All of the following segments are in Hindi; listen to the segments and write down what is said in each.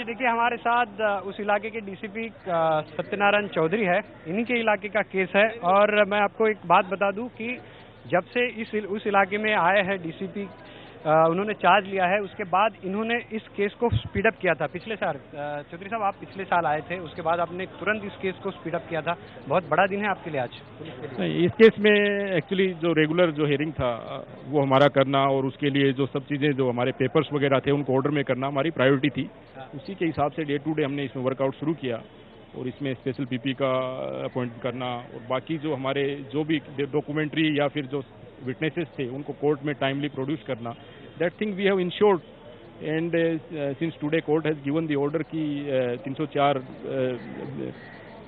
जी देखिए, हमारे साथ उस इलाके के डीसीपी सत्यनारायण चौधरी है। इन्हीं के इलाके का केस है और मैं आपको एक बात बता दूं कि जब से उस इलाके में आए हैं डीसीपी, उन्होंने चार्ज लिया है, उसके बाद इन्होंने इस केस को स्पीडअप किया था। पिछले साल चौधरी साहब आप पिछले साल आए थे, उसके बाद आपने तुरंत इस केस को स्पीडअप किया था। बहुत बड़ा दिन है आपके लिए आज। नहीं, इस केस में एक्चुअली जो रेगुलर जो हेयरिंग था वो हमारा करना और उसके लिए जो सब चीज़ें जो हमारे पेपर्स वगैरह थे उनको ऑर्डर में करना हमारी प्रायोरिटी थी। उसी के हिसाब से डे टू डे हमने इसमें वर्कआउट शुरू किया और इसमें स्पेशल पीपी का अपॉइंट करना और बाकी जो हमारे जो भी डॉक्यूमेंट्री या फिर जो विटनेसेस थे उनको कोर्ट में टाइमली प्रोड्यूस करना, that thing we have insured and since today court has given the order की 304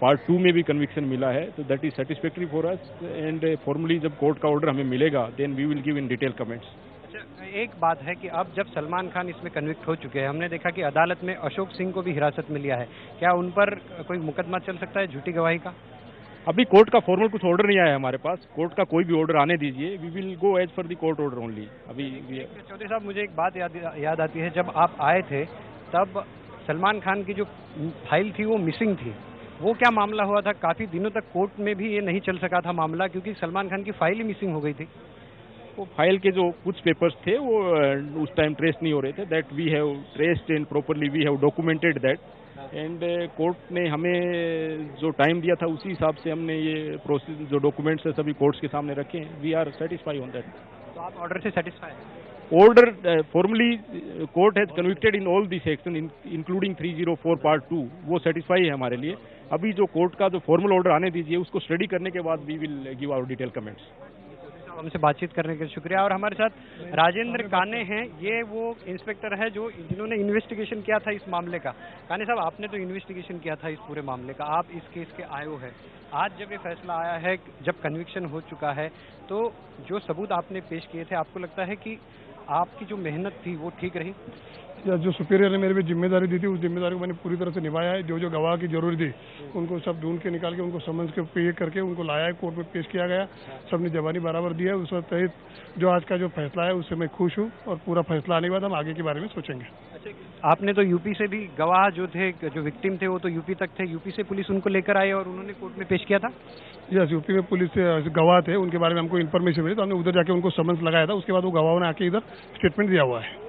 पार्ट 2 में भी कन्विक्शन मिला है, तो that is satisfactory for us and formally जब कोर्ट का ऑर्डर हमें मिलेगा then we will give in detail comments. अच्छा, एक बात है कि अब जब सलमान खान इसमें कन्विक्ट हो चुके हैं, हमने देखा कि अदालत में अशोक सिंह को भी हिरासत में लिया है, क्या उन पर कोई मुकदमा चल सकता है झूठी गवाही का? अभी कोर्ट का फॉर्मल कुछ ऑर्डर नहीं आया है हमारे पास। कोर्ट का कोई भी ऑर्डर आने दीजिए, we will go as per the court order only. अभी चौधरी साहब, मुझे एक बात याद आती है, जब आप आए थे तब सलमान खान की जो फाइल थी वो मिसिंग थी। वो क्या मामला हुआ था? काफी दिनों तक कोर्ट में भी ये नहीं चल सका था मामला, क्योंकि सलमान खान की फाइल ही मिसिंग हो गई थी। वो फाइल के जो कुछ पेपर्स थे वो उस टाइम ट्रेस नहीं हो रहे थे, that we have traced and properly we have documented that and court ने हमें जो टाइम दिया था उसी हिसाब से हमने ये प्रोसेस जो डॉक्यूमेंट्स है सभी कोर्ट्स के सामने रखे हैं। We are satisfy on that. तो आप ऑर्डर से satisfy? Order formally court has convicted in all the section including 304 part 2, वो सेटिस्फाई है हमारे लिए। अभी जो कोर्ट का जो फॉर्मल ऑर्डर आने दीजिए, उसको स्टडी करने के बाद we will give our detail comments. हमसे बातचीत करने के लिए शुक्रिया। और हमारे साथ राजेंद्र काने हैं, ये वो इंस्पेक्टर है जिन्होंने इन्वेस्टिगेशन किया था इस मामले का। काने साहब, आपने तो इन्वेस्टिगेशन किया था इस पूरे मामले का, आप इस केस के आयो है। आज जब ये फैसला आया है, जब कन्विक्शन हो चुका है, तो जो सबूत आपने पेश किए थे, आपको लगता है कि आपकी जो मेहनत थी वो ठीक रही? या जो सुपीरियर ने मेरे पे जिम्मेदारी दी थी उस जिम्मेदारी को मैंने पूरी तरह से निभाया है। जो जो गवाह की जरूरी थी उनको सब ढूंढ के निकाल के उनको समझ के पे करके उनको लाया है, कोर्ट में पेश किया गया। सबने जवानी बराबर दी है। उस तहत जो आज का जो फैसला है उससे मैं खुश हूँ और पूरा फैसला आने के बाद हम आगे के बारे में सोचेंगे। आपने तो यूपी से भी गवाह जो थे, जो विक्टिम थे, वो तो यूपी तक थे, यूपी से पुलिस उनको लेकर आई और उन्होंने कोर्ट में पेश किया था? यस, यूपी में पुलिस से गवाह थे, उनके बारे में हमको इन्फॉर्मेशन मिली तो हमने उधर जाके उनको समन्स लगाया था। उसके बाद वो गवाहों ने आके इधर स्टेटमेंट दिया हुआ है।